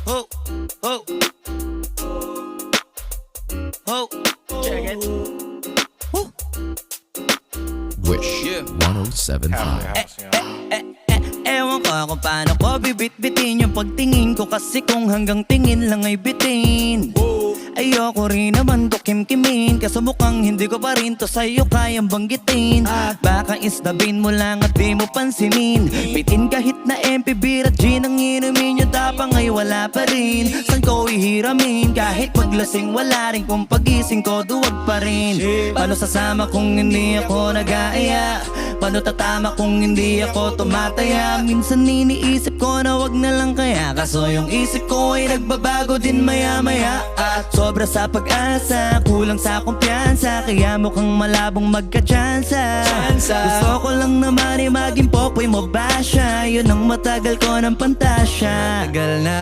Ho, ho, ho. Check it. Woo. Wish 107.5. Ewan ko kung paano ko bibit-bitin yung pagtingin ko, kasi kung hanggang tingin lang ay bitin. Ayoko rin naman to kimkimin, kaso mukhang hindi ko pa rin to sa'yo kayang banggitin. Baka isnabin mo lang at di mo pansinin. Bitin kahit na MP, beer at gin ang inumin nyo, tapang ay wala pa rin. San ko ihiramin, kahit paglasing wala rin, kung pagising ko duwag pa rin. Paano sasama kung hindi ako nag-aaya? Paano tatama kung hindi ako tumataya? Minsan iniisip ko na wag na lang kaya, kaso yung isip ko ay nagbabago din maya-maya. At sobra sa pag-asa, kulang sa kumpiyansa, kaya mukhang malabong magka-tsansa. Gusto ko lang naman ay maging popoy mo ba siya? Yun ang matagal ko ng pantasya. Tagal na